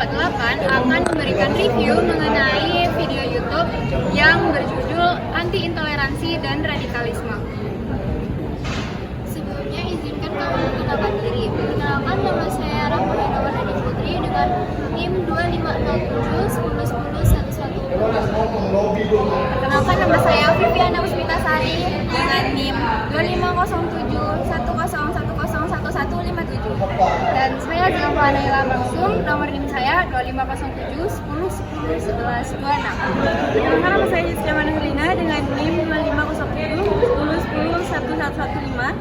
48 akan memberikan review mengenai video YouTube yang berjudul Anti Intoleransi dan Radikalisme. Sebelumnya izinkan kami memperkenalkan diri. Perkenalkan, nama saya Rahma Herawati Putri dengan NIM 2507101111. Perkenalkan, nama saya Viviana Puspitasari dengan NIM 250710101157. Dan saya Zulfa Naila Maksum, nomor NIM saya 250710101126. Perkenalkan, nama saya Yusya Manahulina dengan NIM 2507101115.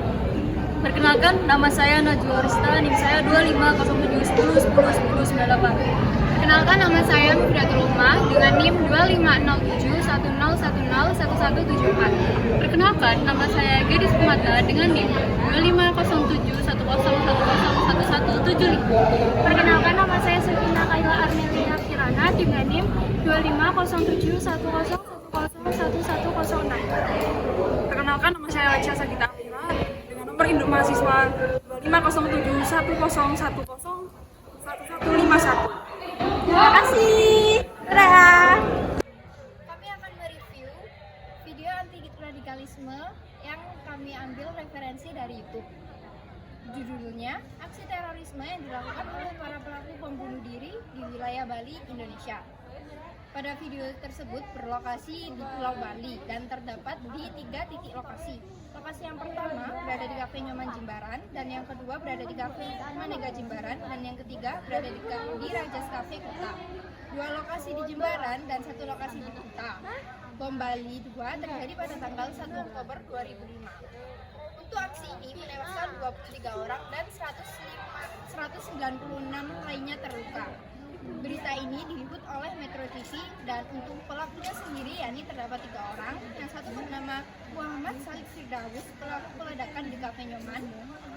Perkenalkan, nama saya Najwa Rista, NIM saya 250710101098. Perkenalkan, nama saya Mufidatul Umah dengan NIM 250710101174. Perkenalkan, nama saya Gedis Pemata dengan NIM 250710101175. Perkenalkan, nama saya Sevina Kaila Armelia Kirana dengan NIM 250710101106. Perkenalkan, nama saya Aisyah Sagita Amira dengan nomor induk mahasiswa 250710101151. Terima kasih. Dadah. Kami akan mereview video anti radikalisme yang kami ambil referensi dari YouTube. Judulnya, aksi terorisme yang dilakukan oleh para pelaku bom bunuh diri di wilayah Bali, Indonesia. Pada video tersebut berlokasi di Pulau Bali dan terdapat di 3 titik lokasi. Lokasi yang pertama berada di Cafe Nyoman Jimbaran, dan yang kedua berada di Cafe Manega Jimbaran, dan yang ketiga berada di Rajas Cafe Kuta. 2 lokasi di Jimbaran dan 1 lokasi di Kuta. Bom Bali 2 terjadi pada tanggal 1 Oktober 2005. Untuk aksi ini menewaskan 23 orang dan 196 lainnya terluka. Berita ini diliput oleh Metro TV, dan untuk pelakunya sendiri yakni terdapat 3 orang. Yang satu bernama Muhammad Salih Firdaus, pelaku peledakan di Cafe Nyoman,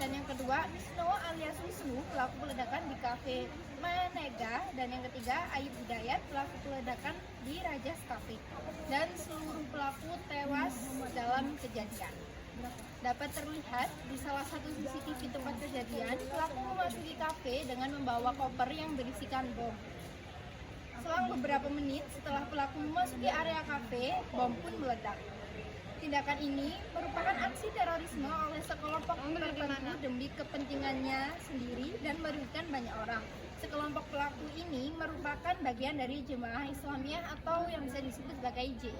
dan yang kedua Wisnu alias Wisnu, pelaku peledakan di Cafe Manega, dan yang ketiga Ayub Hidayat, pelaku peledakan di Rajas Cafe. Dan seluruh pelaku tewas dalam kejadian. Dapat terlihat di salah satu CCTV tempat kejadian, pelaku memasuki kafe dengan membawa koper yang berisikan bom. Selang beberapa menit setelah pelaku memasuki area kafe, bom pun meledak. Tindakan ini merupakan aksi terorisme oleh sekelompok tertentu demi kepentingannya sendiri dan merugikan banyak orang. Sekelompok pelaku ini merupakan bagian dari Jemaah Islamiyah atau yang bisa disebut sebagai JI.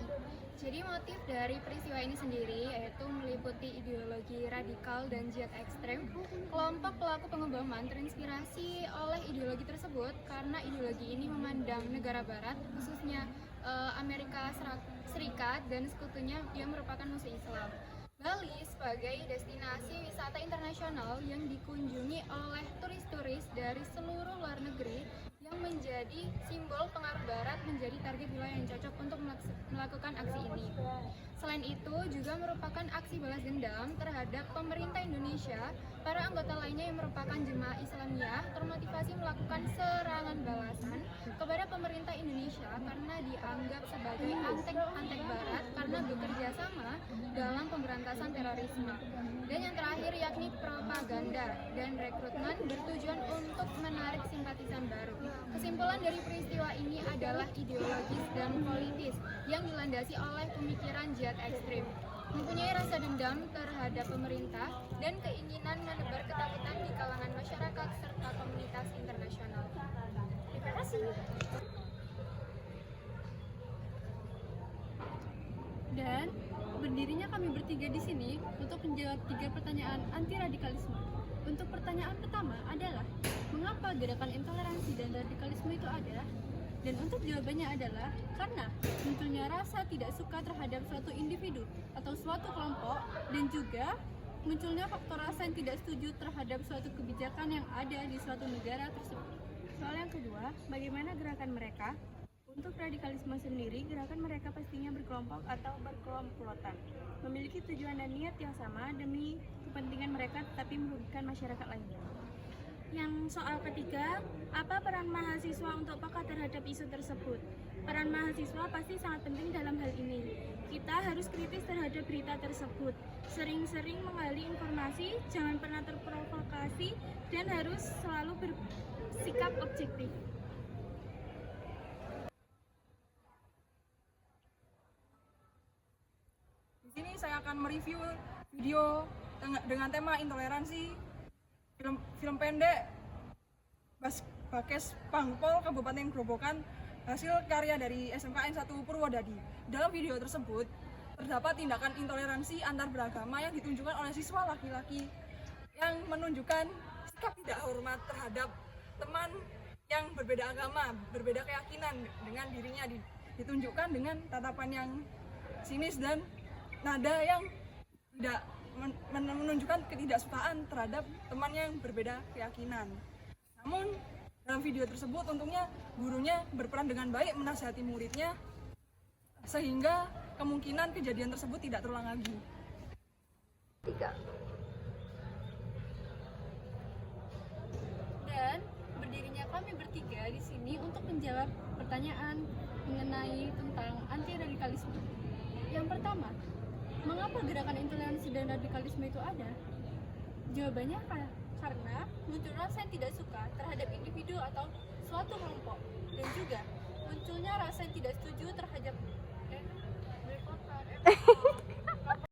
Jadi motif dari peristiwa ini sendiri yaitu meliputi ideologi radikal dan jihad ekstrem. Kelompok pelaku pengeboman terinspirasi oleh ideologi tersebut karena ideologi ini memandang negara barat, khususnya Amerika Serikat dan sekutunya yang merupakan musuh Islam. Bali sebagai destinasi wisata internasional yang dikunjungi oleh turis-turis dari seluruh luar negeri, yang menjadi simbol pengaruh barat, menjadi target wilayah yang cocok untuk melakukan aksi ini. Selain itu juga merupakan aksi balas dendam terhadap pemerintah Indonesia. Para anggota lainnya yang merupakan jemaah Islamiyah termotivasi melakukan serangan balasan kepada pemerintah Indonesia karena dianggap sebagai antek barat karena bekerja sama dalam pemberantasan terorisme. Dan yang terakhir yakni propaganda dan rekrutmen bertujuan untuk menarik simpatisan baru. Kesimpulan dari peristiwa ini adalah ideologis dan politis yang dilandasi oleh pemikiran jihad ekstrim, mempunyai rasa dendam terhadap pemerintah dan keinginan menebar ketakutan di kalangan masyarakat serta komunitas internasional. Terima kasih. Dan berdirinya kami bertiga di sini untuk menjawab 3 pertanyaan anti radikalisme. Untuk pertanyaan pertama adalah, mengapa gerakan intoleransi dan radikalisme itu ada? Dan untuk jawabannya adalah karena munculnya rasa tidak suka terhadap suatu individu atau suatu kelompok, dan juga munculnya faktor rasa yang tidak setuju terhadap suatu kebijakan yang ada di suatu negara tersebut. Soal yang kedua, bagaimana gerakan mereka? Untuk radikalisme sendiri, gerakan mereka pastinya berkelompok atau berkelomplotan, memiliki tujuan dan niat yang sama demi kepentingan mereka tetapi merugikan masyarakat lainnya. Yang soal ketiga, apa peran mahasiswa untuk peka terhadap isu tersebut? Peran mahasiswa pasti sangat penting dalam hal ini. Kita harus kritis terhadap berita tersebut, sering-sering menggali informasi, jangan pernah terprovokasi, dan harus selalu bersikap objektif. akan mereview video dengan tema intoleransi, film pendek Bakes Pangpol Kabupaten Grobogan, hasil karya dari SMKN 1 Purwodadi. Dalam video tersebut terdapat tindakan intoleransi antar beragama yang ditunjukkan oleh siswa laki-laki yang menunjukkan sikap tidak hormat terhadap teman yang berbeda agama, berbeda keyakinan dengan dirinya, ditunjukkan dengan tatapan yang sinis dan nada yang tidak menunjukkan ketidaksukaan terhadap teman yang berbeda keyakinan. Namun dalam video tersebut untungnya gurunya berperan dengan baik menasihati muridnya sehingga kemungkinan kejadian tersebut tidak terulang lagi. 3. Dan berdirinya kami bertiga di sini untuk menjawab pertanyaan mengenai tentang anti radikalisme. Yang pertama, mengapa gerakan intoleransi dan radikalisme itu ada? Jawabannya karena muncul rasa yang tidak suka terhadap individu atau suatu kelompok, dan juga munculnya rasa yang tidak setuju terhadap